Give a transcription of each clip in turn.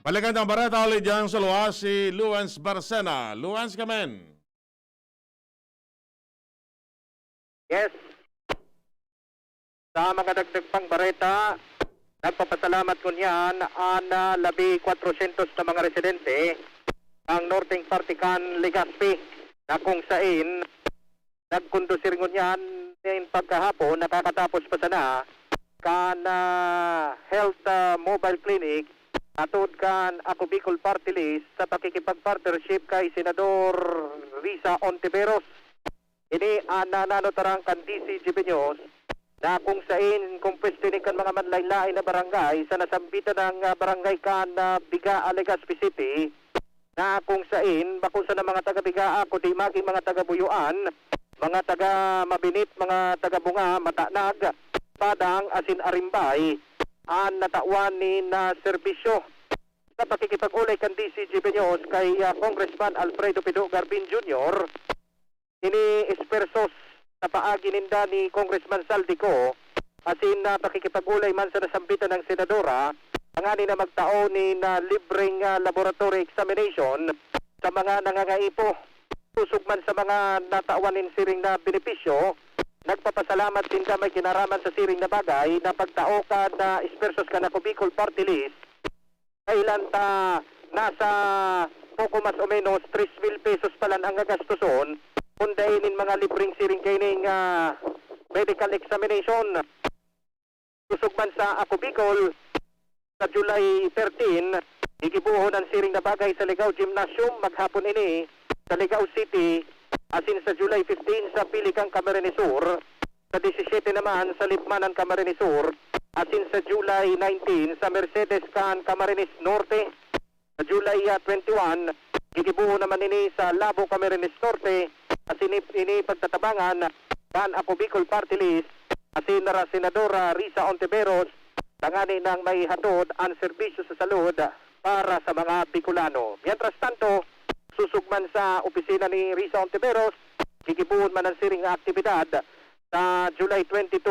Balikan ng Bareta ulit dyan sa luwas si Luans Barcena. Luans, kamen. Yes. Sa mga dagdag pang Bareta, nagpapasalamat ko niyan ang 1,400 na mga residente ang Northern Partican Legazpi na kung saan nagkondusir ko niyan ng pagkahapon nakakatapos pa sana kan health mobile clinic atod kan ako Bicol Party List sa pakikipag-partnership kay Senador Risa Ontiveros. Ini nanotarang kan DZGB News na kung saan kung pwestinig kan mga manlaylay na barangay sa nasambitan ng barangay kan Biga, Legazpi City na kung saan bakusa ng mga taga-Biga ako di maging mga taga-Buyuan, mga taga-Mabinit, mga taga-Bunga, Matanag, Padang, asin Arimbay ang natawan ni na serbisyo sa pakikipag-ulay kan DZGB News kay Congressman Alfredo Pido Garbin Jr. Ini espersos na paagi ninda ni Congressman Saldico asin na pakikipag-ulay man sa nasambitan ng senadora ang ani na magtao ni na libreng laboratory examination sa mga nangangaipo tusog man sa mga nataawanin siring na benepisyo. Nagpapasalamat din ka may kinaraman sa siring na bagay na pagtao ka na espersos ka na Bicol Party List kailan ta nasa poco mas o menos 3,000 pesos palan ang gagastuson kundainin mga libreng siring kaining medical examination. Tusog man sa ako Bicol sa July 13 igibuho ng siring na bagay sa Ligao Gymnasium maghapon ini sa Ligao City asin sa July 15 sa Pilikang Camarines Sur, sa 17 naman sa Lipmanan Camarines Sur, asin sa July 19 sa Mercedes Can Camarines Norte, sa July 21 gigibuho naman ini sa Labo Camarines Norte, asin ini pagtatabangan kan ako Bicol Party List, asin na Senadora Risa Ontiveros, tangani ng may hatod ang serbisyo sa salud para sa mga Bicolano. Mientras tanto, susugman sa opisina ni Risa Ontiveros, gigibuhon man ang siring aktibidad sa July 22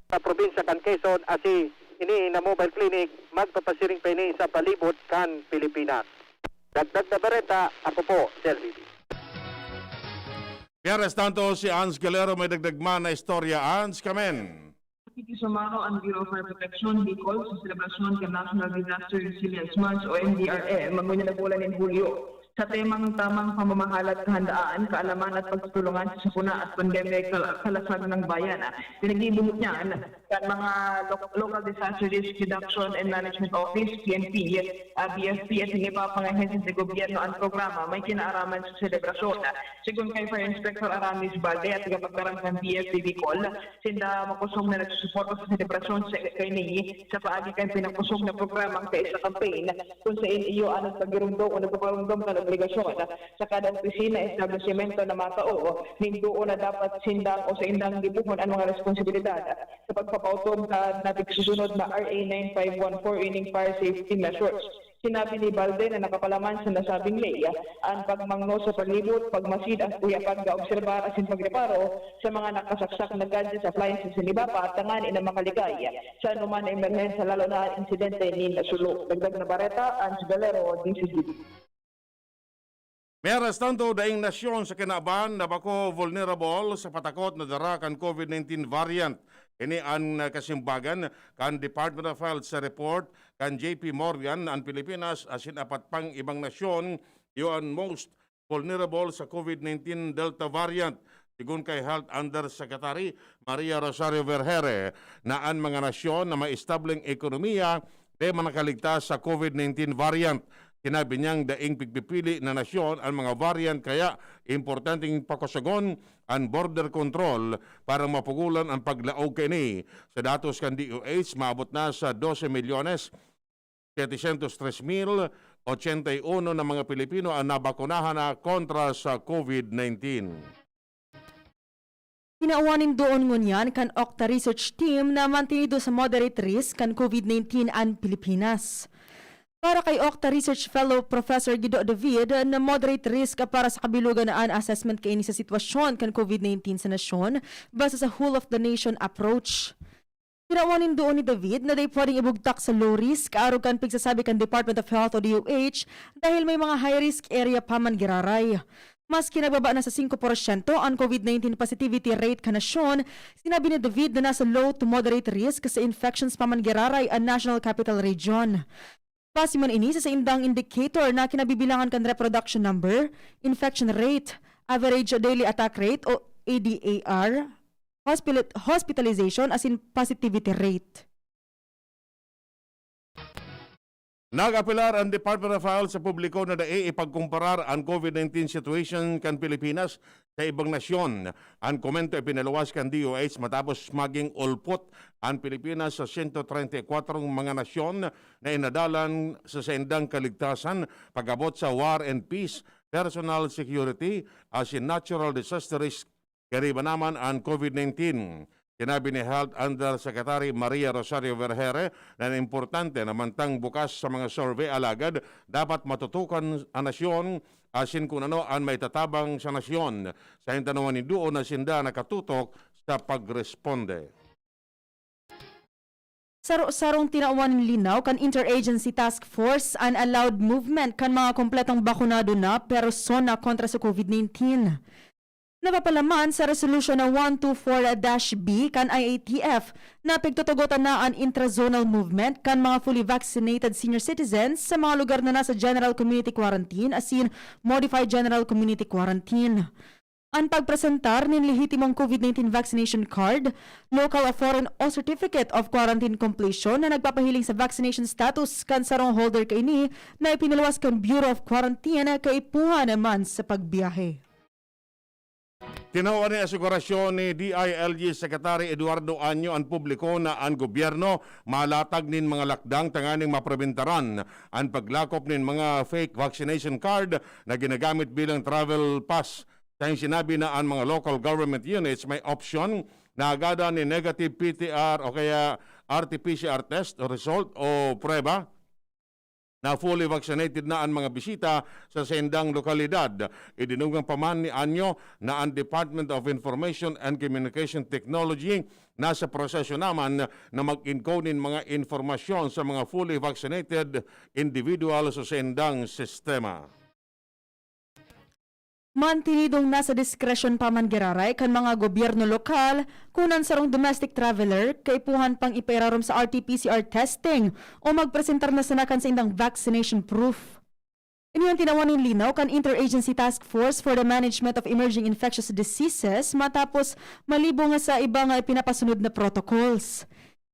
sa probinsya kan Quezon asi ini na mobile clinic magpapasiring pa ini sa palibot kan Pilipinas. Dagdag na Bareta, ako po, Sir Vivi. Mientras tanto, si Ans Galero may dagdag man na istorya. Ans, kamen. Pakikisumaro ang Bureau of Fire Protection Bicol sa selebrasyon ng National Disaster Resilience Month o NDRM magunyan na bulan ng Hulyo. Sa temang tamang pamamahala at kahandaan, kaalaman at pagtutulungan sa sakuna at pandemic kalasan ng bayan. Pinag-ibuhot niyan kan mga Local Disaster Risk Reduction and Management Office, PNP, BFP at hindi pa pangahensya sa gobyerno ang programa may kinaaraman sa selebrasyon. Sigun kay Fire Inspector Aramis Balde at pagkarang ng BFP Bicol, sinda makusog na nagsusuporta sa selebrasyon sa kay Ningi sa paagi kay pinakusog na programa kay sa campaign kung sa iyo anong pagirumdong o nagpaparumdom ka obligasyon sa kada opisina, establishmento na matao, nindoon na dapat sindang o sa indang gibuhon ang mga responsibilidad sa pagpapautong sa nating susunod na RA 9514 ining fire safety measures. Sinabi ni Balde na nakapalaman sa nasabing ley ang pagmangno sa palibot, pagmasid at uyapag ga-obserbar at pagreparo sa mga nakasaksak na gadgets, appliances sa libapa at tangan na makaligay sa anuman na emerhensya lalo na insidente ni nasulo. Dagdag na Bareta, Ans Galero, DZGB. Mientras tanto, daing nasyon sa kinaban na bako vulnerable sa patakot na dara kan COVID-19 variant. Ini ang kasimbagan kan Department of Health sa report kan JP Morgan ang Pilipinas asin apat pang ibang nasyon yon most vulnerable sa COVID-19 Delta variant. Sigun kay Health Undersecretary Maria Rosario Vergere na ang mga nasyon na maistabling ekonomiya de manakaligtas sa COVID-19 variant. Sinabi niyang daing pigpipili na nasyon ang mga variant kaya importanteng pakusagon ang border control para mapugulan ang paglaog kini. Sa datos kan DOH, maabot na sa 12,703,081 na mga Pilipino ang nabakunahan na kontra sa COVID-19. Pinauwanin doon ngunyan kan Octa Research Team na mantinido sa moderate risk kan COVID-19 ang Pilipinas. Para kay Octa Research Fellow Professor Guido David na moderate risk para sa kabilugan na assessment kaini sa sitwasyon kan COVID-19 sa nasyon base sa whole of the nation approach. Tinawanin doon ni David na day pwedeng ibugtak sa low risk aron kan pigsasabi kan Department of Health o DOH dahil may mga high risk area pa man giraray. Maski nagbaba na sa 5% ang COVID-19 positivity rate kanasyon, sinabi ni David na nasa low to moderate risk sa infections pa man giraray ang National Capital Region. Base man ini sa indang indicator na kinabibilangan kan reproduction number, infection rate, average daily attack rate o ADAR, hospitalization as in positivity rate. Nag-apelar ang Department of Health sa publiko na dae ipagkumparar ang COVID-19 situation kan Pilipinas sa ibang nasyon. Ang komento ay pinaluwas kan DOH matapos maging ulpot ang Pilipinas sa 134 mga nasyon na inadalan sa sendang kaligtasan pag-abot sa war and peace, personal security as in natural disaster risk. Kariba naman ang COVID-19. Sinabi ni Health Undersecretary Maria Rosario Vergere na importante na mantang bukas sa mga survey alagad dapat matutukan ang nasyon asin kung ano ang may tatabang sa nasyon. Sa hintanawan ni Duo na sinda nakatutok sa pagresponde. Sarong tinawan linaw kan Interagency Task Force an allowed movement kan mga kompletong bakunado na persona kontra sa COVID-19. Napapalaman sa resolution na 124-B kan IATF na pigtutugutan na ang intrazonal movement kan mga fully vaccinated senior citizens sa mga lugar na nasa general community quarantine as in modified general community quarantine. Ang pagpresentar ng lehitimong COVID-19 vaccination card, local or foreign o certificate of quarantine completion na nagpapahiling sa vaccination status kan sarong holder kaini na ipiniluwas kan Bureau of Quarantine na kaipuhan naman sa pagbiyahe. Tinawa ni asigurasyon ni DILG Secretary Eduardo Año ang publiko na ang gobyerno malatag nin mga lakdang tanganing mapreventaran ang paglakop nin mga fake vaccination card na ginagamit bilang travel pass. Tayong sinabi na ang mga local government units may option na agada ni negative PTR o kaya RT-PCR test o result o prueba na fully vaccinated na ang mga bisita sa sendang lokalidad. Idinugang paman ni Anyo na ang Department of Information and Communication Technology nasa proseso naman na mag-encodein mga informasyon sa mga fully vaccinated individual sa sendang sistema. Mantinidong nasa diskresyon pa man giraray kan mga gobyerno lokal kunan sarong domestic traveler kaipuhan pang ipairarom sa RT-PCR testing o magpresentar na sanakan sa indang vaccination proof. Iniyan tinawanin linaw kan Interagency Task Force for the Management of Emerging Infectious Diseases matapos malibo nga sa ibang pinapasunod na protocols.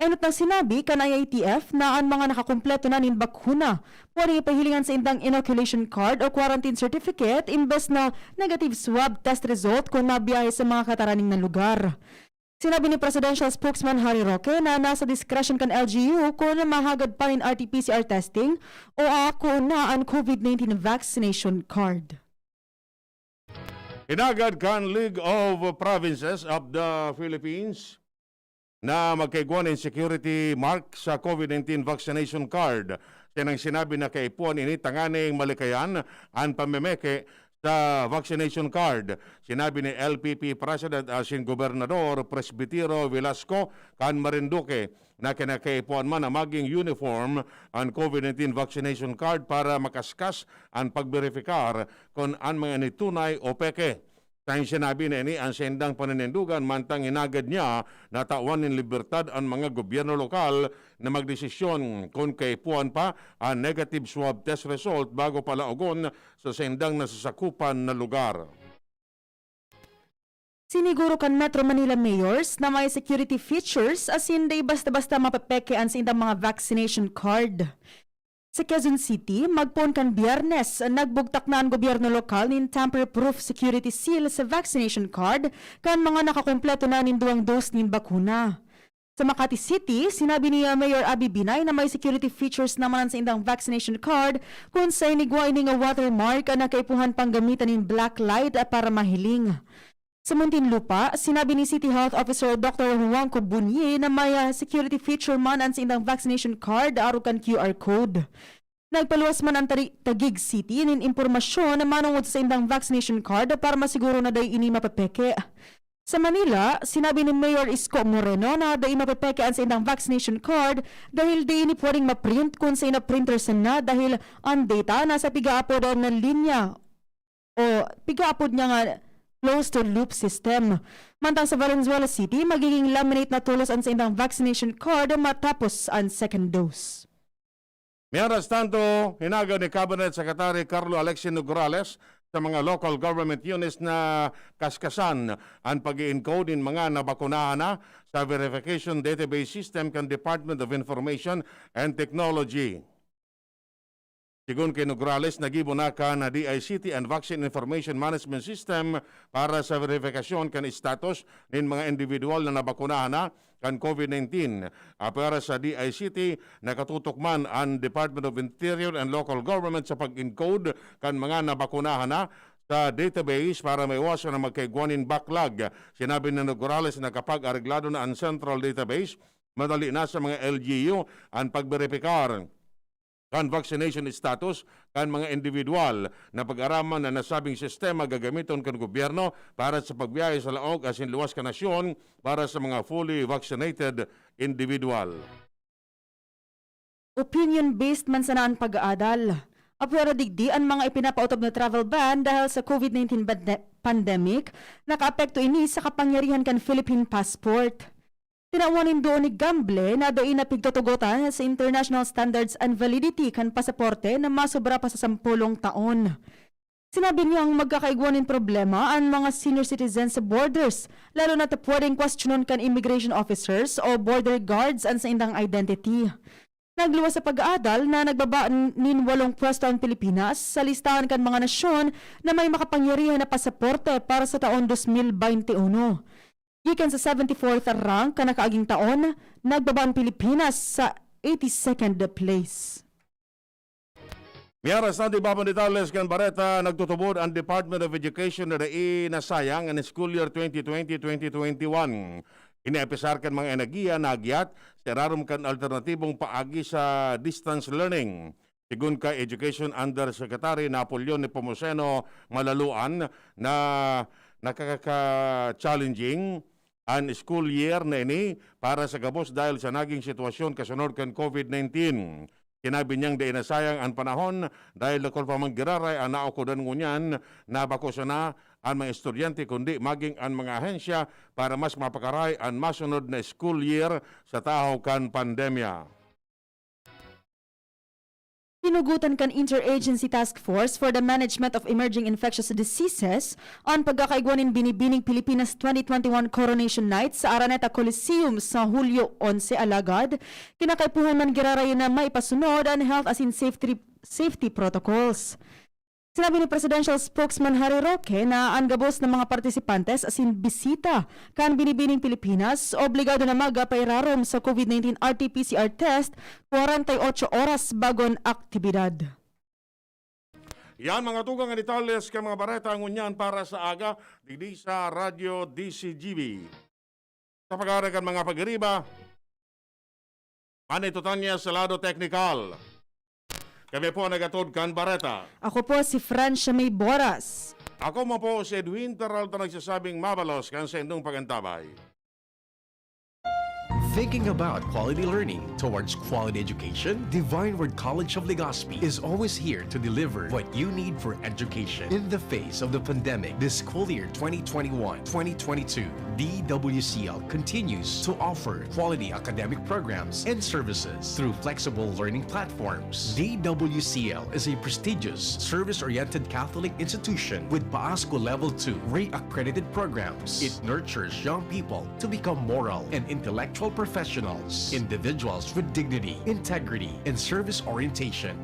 Enot nang sinabi kan IATF na ang mga nakakumpleto na nin bakuna pwede ipahilingan sa indang inoculation card o quarantine certificate imbes na negative swab test result kung nabiyahe sa mga kataraning na lugar. Sinabi ni Presidential Spokesman Harry Roque na nasa discretion kan LGU kung mahagad pa rin RT-PCR testing o ako na ang COVID-19 vaccination card. Inagad kan League of Provinces of the Philippines na magkaiguan ng security mark sa COVID-19 vaccination card. Sinang sinabi na kaipuan ini tanganing malikayan ang pamemeke sa vaccination card. Sinabi ni LPP President asin Gobernador Presbitero Velasco kan Marinduque na kinakaipuan man na maging uniform ang COVID-19 vaccination card para makaskas ang pagberifikaar kung ang mga nitunay o peke. Tayong sinabi na ini ang sendang paninindugan mantang inagad niya na tawan ng libertad ang mga gobyerno lokal na magdesisyon kung kaipuan pa ang negative swab test result bago palaugon sa sendang nasasakupan na lugar. Siniguro kan Metro Manila mayors na may security features as hindi basta-basta mapapekean sa indang mga vaccination card. Sa Quezon City, magpon kan Biyernes, nagbugtak na ang gobyerno lokal nin tamper-proof security seal sa vaccination card kan mga nakakumpleto na nin 2 dose nin bakuna. Sa Makati City, sinabi ni Mayor Abby Binay na may security features naman sa indang vaccination card kung sa inigway ni nga watermark na kaipuhan pang gamitan nin black light para mahiling. Sa Muntinlupa, sinabi ni City Health Officer Dr. Juan Cobunye na may security feature man ang sa indang vaccination card arukan QR code. Nagpaluwas man ang Taguig City nin impormasyon na manungod sa indang vaccination card para masiguro na day ini mapapeke. Sa Manila, sinabi ni Mayor Isko Moreno na dahil mapepekaan sa ilang vaccination card dahil di ini pwedeng ma-print kung sa ina printer na dahil ang data nasa pigaapod na linya o pigaapod niya nga closed-loop system. Mantang sa Valenzuela City, magiging laminate na tulos ang sa ilang vaccination card matapos ang second dose. Mientras tanto, hinaga ni Cabinet Secretary Carlo Alexis Nograles sa mga local government units na kaskasan ang pag-i-encode in mga nabakunahan na sa verification database system kan Department of Information and Technology. Sigun kay Nograles, nagibo na ka na DICT and Vaccine Information Management System para sa verifikasyon kan status ng mga individual na nabakunahan na kan COVID-19. Para sa DICT, nakatutok man ang Department of Interior and Local Government sa pag-encode kan mga nabakunahan na sa database para maiwasan na magkaigwanin backlog. Sinabi ni Nograles na kapag areglado na ang central database, madali na sa mga LGU ang pagberipikar kan vaccination status kan mga individual na pag-araman na nasabing sistema gagamiton kan gobyerno para sa pagbiyahe sa laog asin luwas ka nasyon para sa mga fully vaccinated individual. Opinion-based man sana ang pag-aadal. Apero digdi ang mga ipinapautob na travel ban dahil sa COVID-19 pandemic, nakaapekto ini sa kapangyarihan kan Philippine passport. Tinawanin doon ni Gamble na doon na pigtutugutan sa international standards and validity kan pasaporte na masobra pa sa 10 taon. Sinabi niyang magkakaigwanin problema ang mga senior citizens sa borders, lalo na pwedeng questionon kan immigration officers o border guards ang sa indang identity. Nagluwas sa pag-aadal na nagbaba nin 8 pwesto ang Pilipinas sa listahan kan mga nasyon na may makapangyarihan na pasaporte para sa taon 2021. Gikan sa 74th rank kanakaaging taon, nagbaba ang Pilipinas sa 82nd place. Miyaras na di Babang Detalles kan Bareta, nagtutubod ang Department of Education na nasayang ang school year 2020-2021. Iniapisar kan mga enerhiya na agyat sa rarom kan alternatibong paagi sa distance learning. Sigun ka Education Undersecretary Napoleon Nepomuceno Malaluan na nakaka-challenging ang school year na ini para sa gabos dahil sa naging sitwasyon kasunod kan COVID-19. Sinabi niyang di nasayang ang panahon dahil lakol pa manggiraray ang naukudan ngunyan na bako sana ang mga estudyante kundi maging ang mga ahensya para mas mapakaray ang masunod na school year sa tahaw kan pandemya. Hinugutan kan Interagency Task Force for the Management of Emerging Infectious Diseases ang pagkakaigwanin binibining Pilipinas 2021 Coronation Night sa Araneta Coliseum sa Hulyo 11 alagad. Kinakaipuhan man girarayo na maipasunod ang health as in safety protocols. Sinabi ni Presidential Spokesman Harry Roque na ang gabos ng mga partisipantes as in bisita kan binibining Pilipinas obligado na magapairarom sa COVID-19 RT-PCR test 48 oras bagon aktibidad. Yan mga tugang nga detalles kay mga Bareta ngunyan para sa aga didi sa Radyo DZGB. Sa pag-aaragan mga pag-iriba, anay tutanya sa lado teknikal. Kami po nagatod kan Bareta. Ako po si Francia may Borras. Ako mo po si Edwin Peralta nagsasabing mabalos kan sa indong pagantabay. Thinking about quality learning towards quality education? Divine Word College of Legazpi is always here to deliver what you need for education. In the face of the pandemic, this school year 2021-2022, DWCL continues to offer quality academic programs and services through flexible learning platforms. DWCL is a prestigious, service-oriented Catholic institution with PAASCO Level 2 re-accredited programs. It nurtures young people to become moral and intellectual professionals, individuals with dignity, integrity, and service orientation.